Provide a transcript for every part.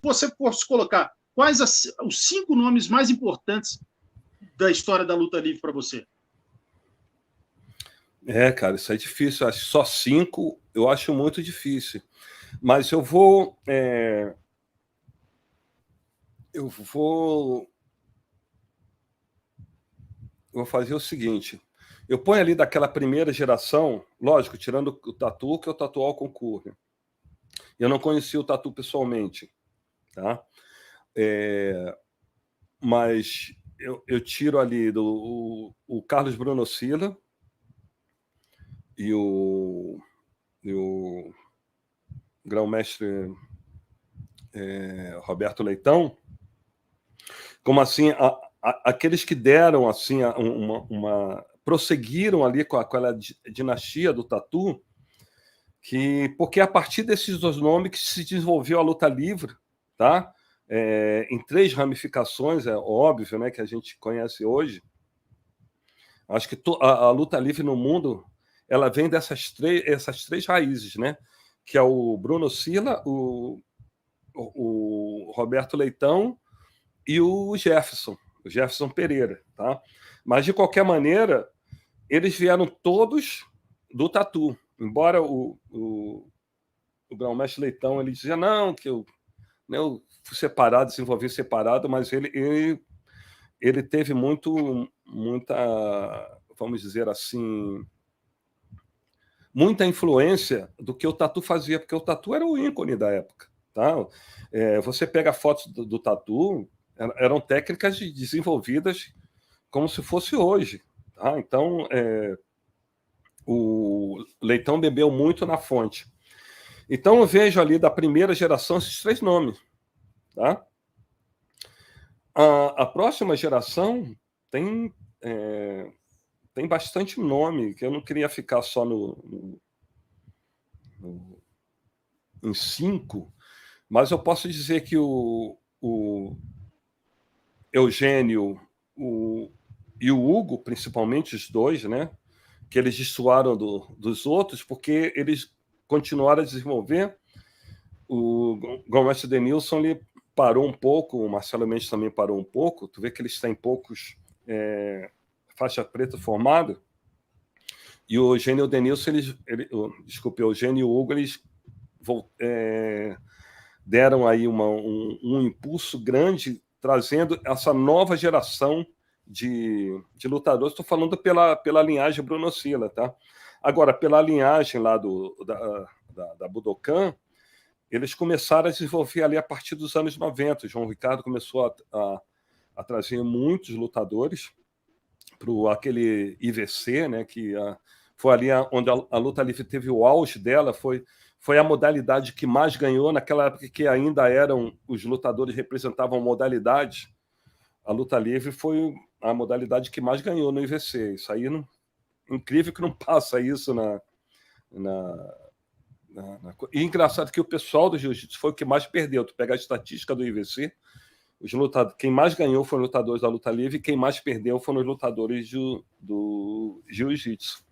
você fosse colocar quais os 5 nomes mais importantes da história da luta livre para você? Cara, isso é difícil. Acho só 5, eu acho muito difícil. Mas eu vou fazer o seguinte. Eu ponho ali daquela primeira geração, lógico, tirando o Tatu, que é o Tatu ao concurso. Eu não conheci o Tatu pessoalmente, tá? Mas eu tiro ali o Carlos Bruno Sila e o grão-mestre Roberto Leitão, como assim, aqueles que deram assim prosseguiram ali com aquela dinastia do Tatu, porque a partir desses 2 nomes que se desenvolveu a luta livre, tá? Em 3 ramificações, é óbvio, né, que a gente conhece hoje. Acho que a luta livre no mundo ela vem essas 3 raízes, né? Que é o Bruno Sila, o Roberto Leitão e o Jefferson Pereira, tá? Mas de qualquer maneira, eles vieram todos do Tatu. Embora o grão-mestre Leitão ele dizia não, que eu fui separado, desenvolvi separado, mas ele teve muita, vamos dizer assim, muita influência do que o Tatu fazia, porque o Tatu era o ícone da época, tá? Você pega fotos do Tatu, eram técnicas desenvolvidas como se fosse hoje, tá? Então, o Leitão bebeu muito na fonte. Então, eu vejo ali da primeira geração esses 3 nomes, tá? A próxima geração tem bastante nome, que eu não queria ficar só em 5, mas eu posso dizer que o Eugênio e o Hugo, principalmente os 2, né, que eles destoaram dos outros, porque eles continuaram a desenvolver. O grão-mestre Denilson ele parou um pouco, o Marcelo Mendes também parou um pouco. Tu vê que eles têm poucos faixa preta formado. E o Eugênio e o Denilson, o Eugênio e o Hugo, eles deram aí um impulso grande, trazendo essa nova geração de lutadores. Estou falando pela linhagem Bruno Sila, tá? Agora, pela linhagem lá da Budokan, eles começaram a desenvolver ali a partir dos anos 90. O João Ricardo começou a trazer muitos lutadores para aquele IVC, né, que foi ali onde a luta livre teve o auge dela, foi a modalidade que mais ganhou, naquela época que ainda os lutadores representavam modalidades. A luta livre foi a modalidade que mais ganhou no IVC. Isso aí, incrível que não passa isso E engraçado que o pessoal do jiu-jitsu foi o que mais perdeu. Tu pega a estatística do IVC, quem mais ganhou foram os lutadores da luta livre e quem mais perdeu foram os lutadores do jiu-jitsu.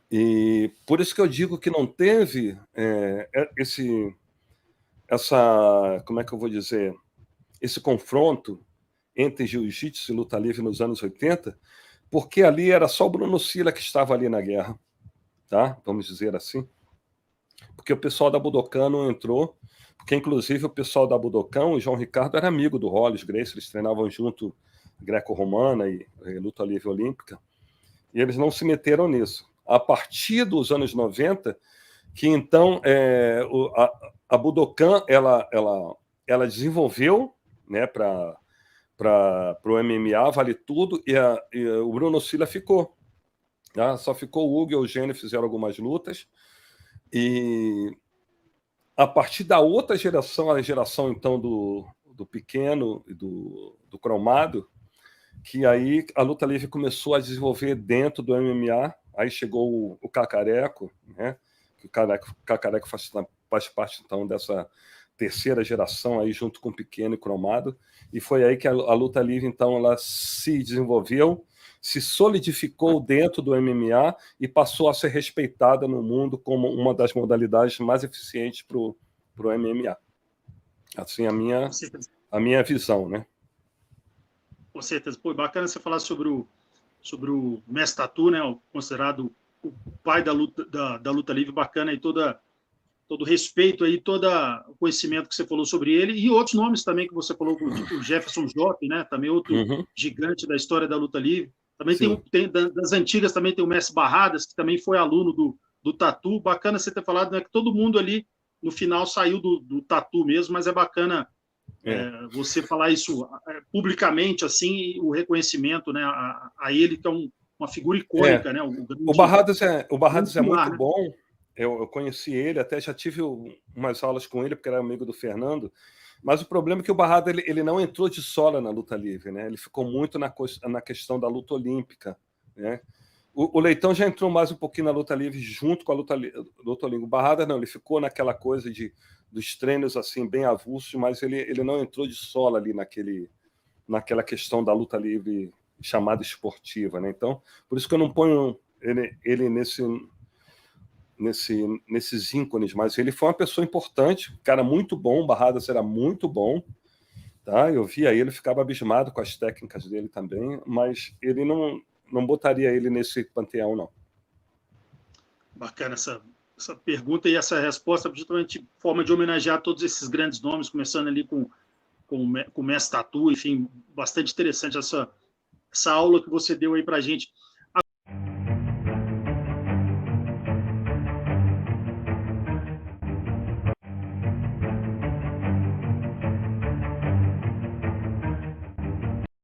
E por isso que eu digo que não teve como é que eu vou dizer, esse confronto entre jiu-jitsu e luta livre nos anos 80, porque ali era só o Bruno Sila que estava ali na guerra, tá? Vamos dizer assim. Porque o pessoal da Budokan não entrou, porque inclusive o pessoal da Budokan, o João Ricardo era amigo do Hollis Gracie, eles treinavam junto greco-romana e luta livre olímpica, e eles não se meteram nisso. A partir dos anos 90, que então a Budokan ela desenvolveu, né, para o MMA, vale tudo, e o Bruno Sila ficou. Tá? Só ficou o Hugo e o Eugênio, fizeram algumas lutas. E a partir da outra geração, a geração então do Pequeno e do Cromado, que aí a luta livre começou a desenvolver dentro do MMA. Aí chegou o Cacareco, né? O Cacareco faz parte então dessa terceira geração aí junto com o Pequeno e Cromado, e foi aí que a luta livre então ela se desenvolveu, se solidificou dentro do MMA e passou a ser respeitada no mundo como uma das modalidades mais eficientes para o MMA. Assim, Com certeza. a minha visão, né? Com certeza. Pô, bacana você falar sobre o Mestre Tatu, né? Considerado o pai da luta livre, bacana e todo o respeito aí, todo o conhecimento que você falou sobre ele, e outros nomes também que você falou, o Jefferson Jopp, né? Também outro gigante da história da luta livre. Também tem das antigas também tem o Mestre Barradas, que também foi aluno do Tatu. Bacana você ter falado, né? Que todo mundo ali no final saiu do Tatu mesmo, mas é bacana você falar isso publicamente, assim, o reconhecimento, né, a ele, que é uma figura icônica, né? O Barradas é muito né? bom. Eu conheci ele, até já tive umas aulas com ele, porque era amigo do Fernando. Mas o problema é que o Barradas ele não entrou de sola na luta livre, né? Ele ficou muito na questão da luta olímpica, né? O Leitão já entrou mais um pouquinho na luta livre junto com a luta olímpica. O Barradas não, ele ficou naquela coisa dos treinos assim bem avulsos, mas ele não entrou de sola ali naquela questão da luta livre chamada esportiva, né? Então, por isso que eu não ponho ele nesses ícones, mas ele foi uma pessoa importante, um cara muito bom, o Barradas era muito bom, tá? Eu via ele, ficava abismado com as técnicas dele também, mas ele não botaria ele nesse panteão, não. Bacana essa pergunta e essa resposta, justamente forma de homenagear todos esses grandes nomes, começando ali com o Mestre Tatu, enfim, bastante interessante essa aula que você deu aí para a gente.